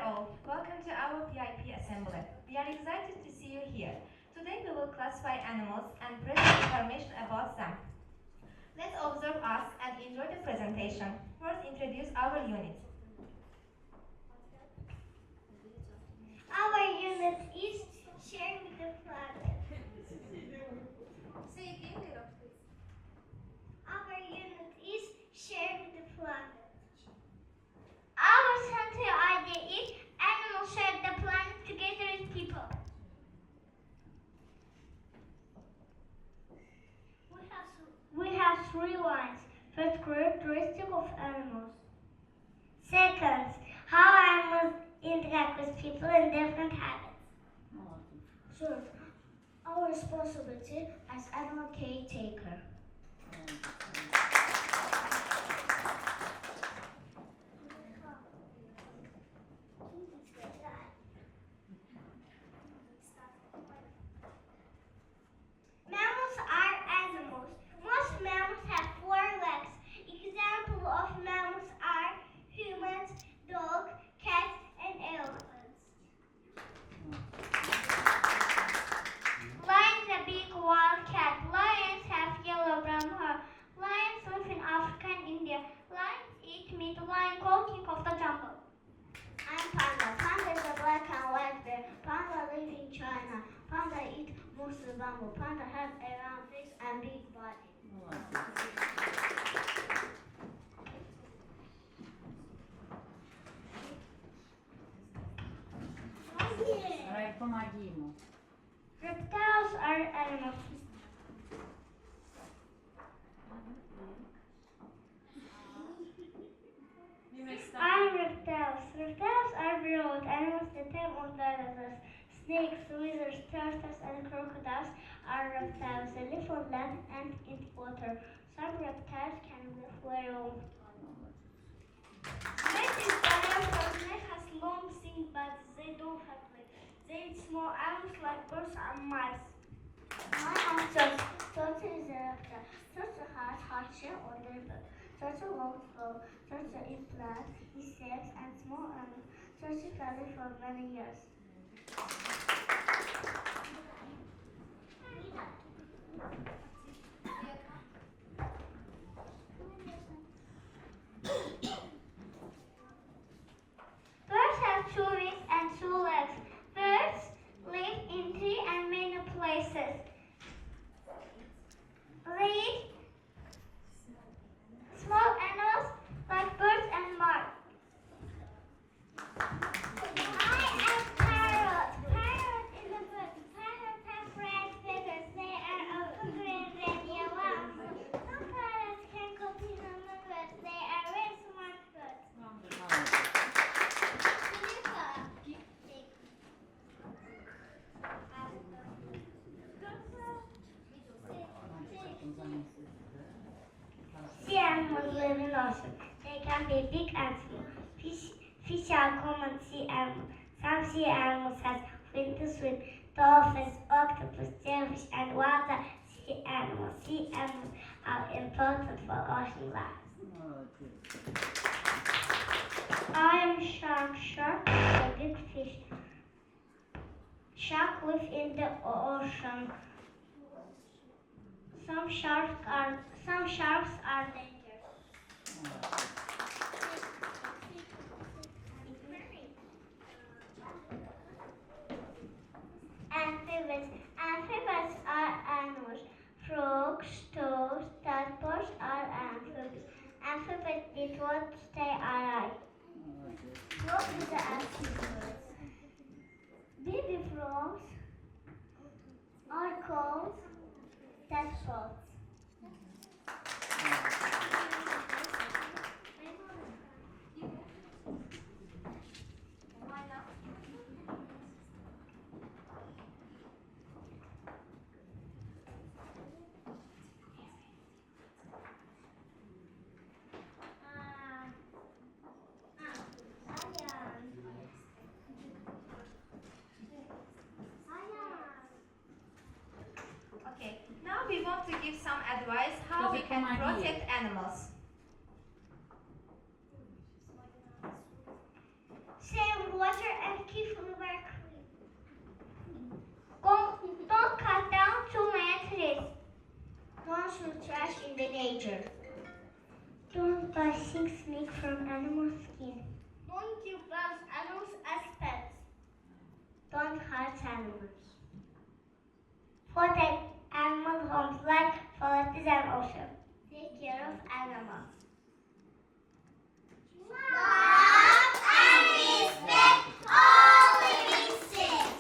all, welcome to our PYP Assembly. We are excited to see you here. Today we will classify animals and present information about them. Let's observe us and enjoy the presentation. First, introduce our unit. Our unit is sharing the planet. Say again, Lero, please. Our unit is sharing the planet. Our central idea is animals share the planet together with people. We have three lines. First, characteristic of animals. Second, how animals interact with people in different habits. Third, our responsibility as animal caretaker. Mammals are animals. Most mammals have 4 legs. Examples of mammals are humans, dog, cat, and elephants. Lion is a big wild cat. Lions have yellow-brown hair. Lions live in Africa and India. Lions eat meat. Lion called king of the jungle. I'm Panda. Panda is a black and white bear. Panda lives in China. Panda eats mostly bamboo. Panda has a round face and big body. Давай помоги ему. Reptiles are animals. Reptiles. Reptiles are broad animals that have on dinosaurs. Snakes, lizards, turtles, and crocodiles are reptiles. They live on land and in water. Some reptiles can live very long time. Snake is dinosaur. Snake has long thin bodies. They don't have legs. They eat small animals like birds and mice. Turtle is a reptile. Turtle has hard shell on their back. Turtle walks slow. Turtle eats plants, insects, and small animals. Turtle can live for many years. Birds have 2 wings and 2 legs. Birds live in 3 and many places. They eat small animals like birds and mice. I am parrot. Parrot is a bird. Parrots have red feathers. They are of green, red, yellow. Some parrots can compete among birds. They are very smart birds. Sea animals live in ocean. They can be big and small. Fish are common sea animals. Some sea animals have fins to swim. Dolphins, octopus, jellyfish, and water sea animals. Sea animals are important for ocean life. I am shark. Shark is a big fish. Sharks live in the ocean. Some sharks are dangerous. Amphibians are animals. Frogs, toads, tadpoles are amphibians. Amphibians did what stay alive. What is the amphibians? Baby frogs are called tadpoles. Okay, now we want to give some advice how we can protect animals. Save water buy things made from animal skin. Don't give wild animals as pets. Don't hurt animals. Protect animal homes like forests and oceans. Take care of animals. Love and respect all living things.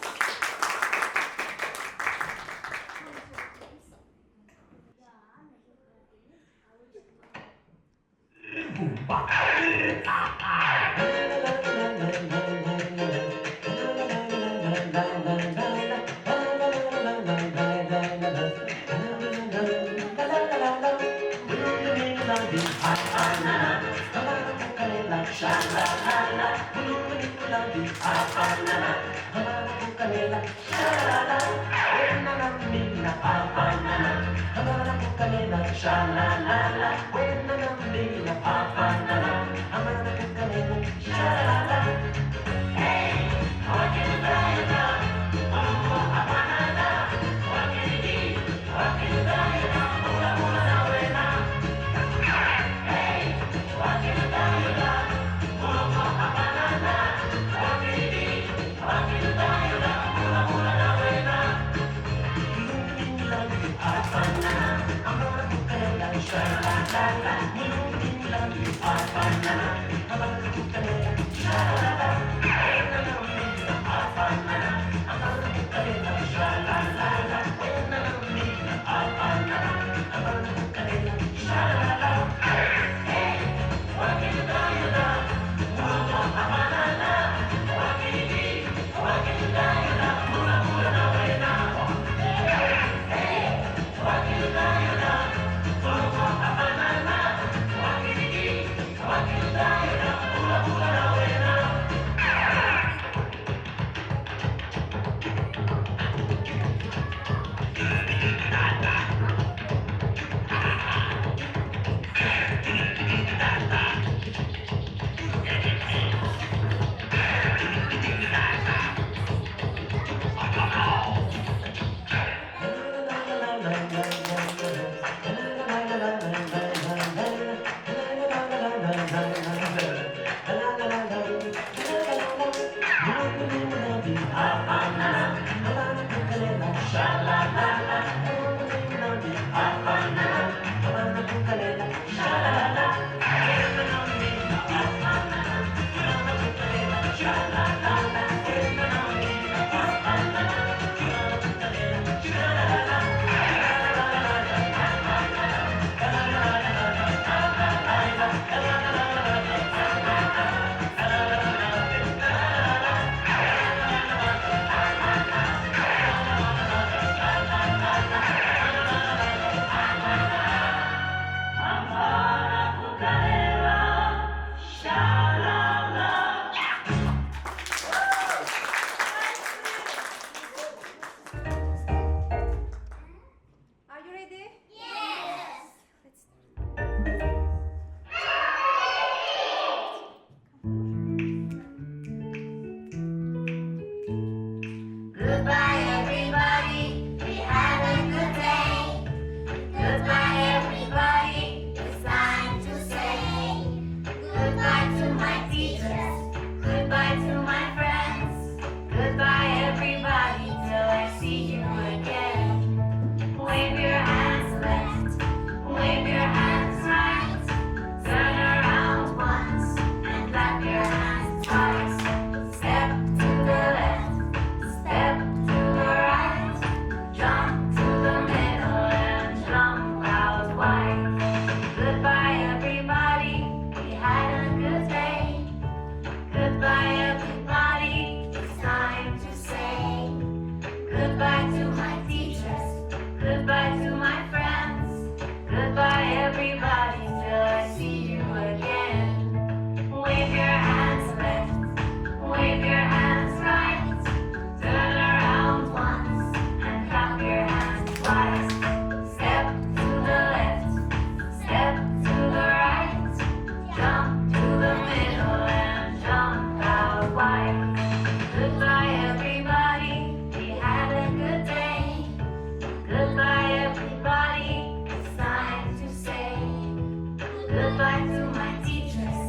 Goodbye to my teachers,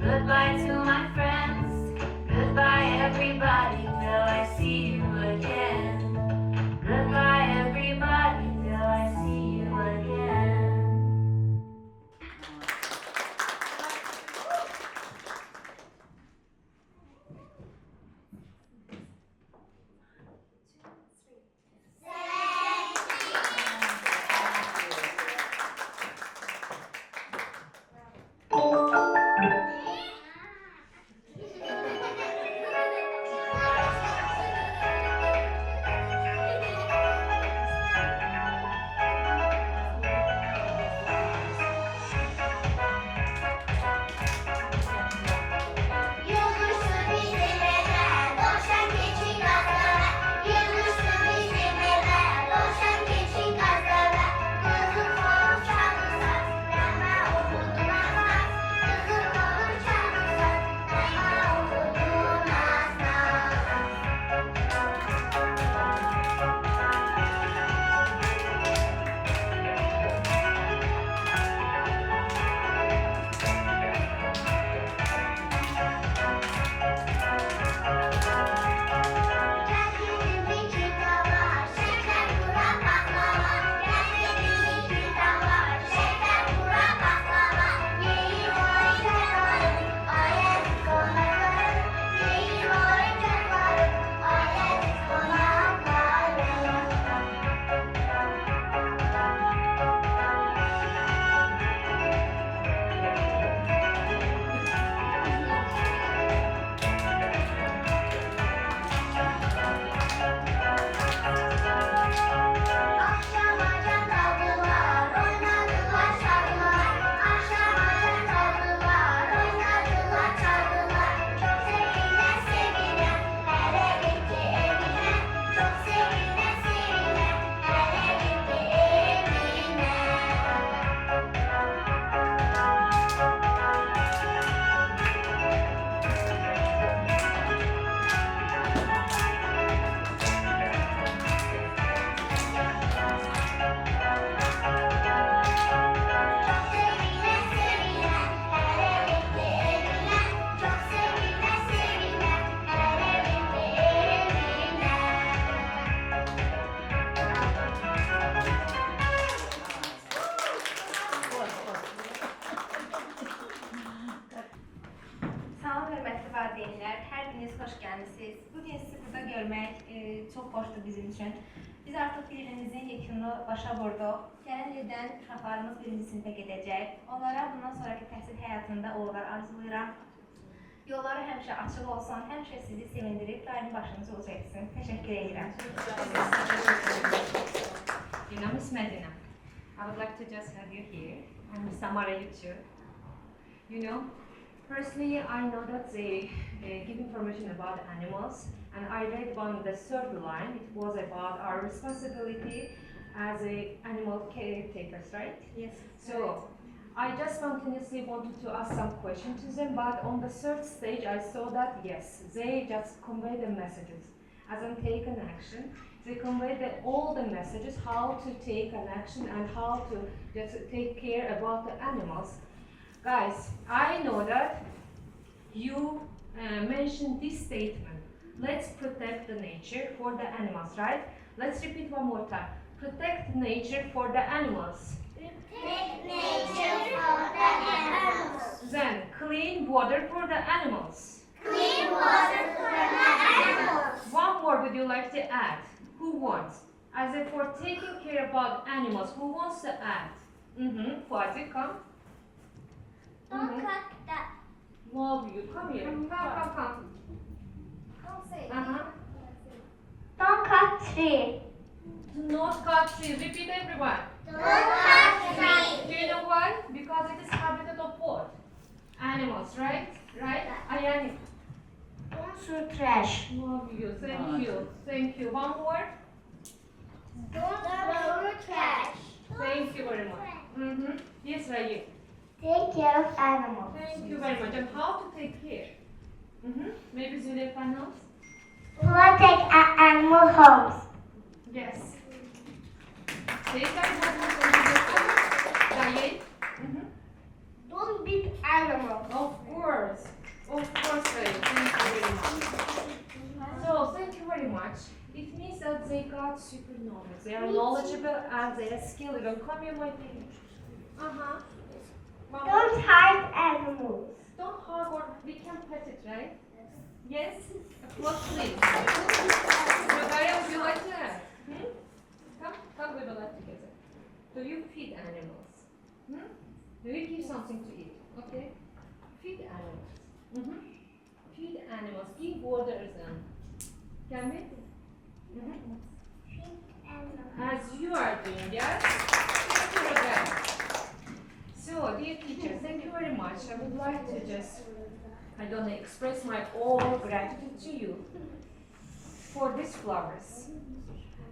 goodbye to my friends, goodbye everybody till I see you again. Goodbye everybody till I see you again. Hər biriniz xoş gəlmisiniz. Bugün sizi burada görmək çox xoşdur bizim üçün. Biz artıq bir ilimizin yekununu başa vurduq. Gələn ildən uşaqlarımız birinci sinifə gedəcək. Onlara bundan sonraki təhsil həyatında uğurlar arzulayıram. Yolları həmişə açıq olsun, həmişə sizi sevindirib, daim başınızı uca etsin. Təşəkkür edirəm. My name is Medina. I would like to just have you here. I'm Samara Yuchu. You know, firstly, I know that they give information about animals, and I read on the third line, it was about our responsibility as animal caretakers, right? Yes. So, I just spontaneously wanted to ask some questions to them, but on the third stage, I saw that, yes, they just convey the messages. As in take an action, they convey all the messages, how to take an action and how to just take care about the animals. Guys, I know that you mentioned this statement. Let's protect the nature for the animals, right? Let's repeat one more time. Protect nature for the animals. Protect nature for the animals. Then clean water for the animals. Clean water for the animals. One more would you like to add? Who wants? As if for taking care about animals, who wants to add? Fuazi, come. Don't cut that. Love you. Come here. Come. Don't say. Don't cut tree. Do not cut trees. Repeat everyone. Don't cut tree. Do you know why? Because it is habitat of what? Animals, right? Right? Ayani. Don't throw trash. Love you. Thank you. One more. Don't throw trash. Thank you very much. Yes, Rayi. Take care of animals. Thank you very much. And how to take care? Maybe Züleyha knows? Protect animal homes. Yes. Rayi? Don't beat animals. Of course, Ray. Thank you very much. So, thank you very much. It means that they got super knowledge. They are knowledgeable and they are skilled. Even come here, my baby. Don't hurt animals. Don't hug or we can pet it, right? Yes? Applause, please. Maria, would you like that? Come, we will laugh together. Do you feed animals? Do you give something to eat? Okay? Feed animals. Feed animals. Give water them. Can we? Feed animals. As you are doing, yes? Thank you, Rebecca. So, dear teacher, thank you very much. I would like to just, express my all gratitude to you for these flowers.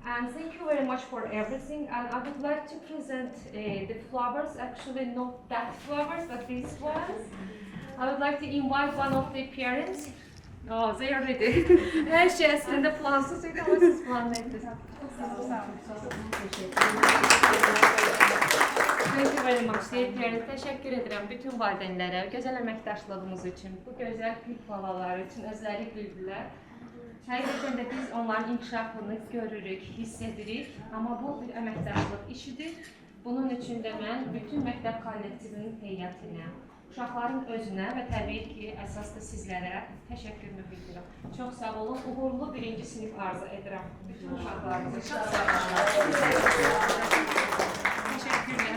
And thank you very much for everything. And I would like to present the flowers, actually not that flowers, but these ones. I would like to invite one of the parents. Oh, they are ready. Her şey aslında plansızıydı ama siz planladınız. Thank you very much. Deyirəm, təşəkkür edirəm bütün valideynlərə, gözəl əməkdaşlığımız üçün, bu gözəl gül balaları üçün özləri güldülər. Həqiqətən də biz onların inkişafını görürük, hiss edirik, amma bu bir əməkdaşlıq işidir. Bunun üçün də mən bütün məktəb kollektivinin heyətinə, uşaqların özünə və təbii ki, əsas da sizlərə təşəkkürümü bildirirəm. Çox sağ olun, uğurlu birinci sinif arzu edirəm bütün uşaqlarımıza. Çox sağ olun. Teşekkürler.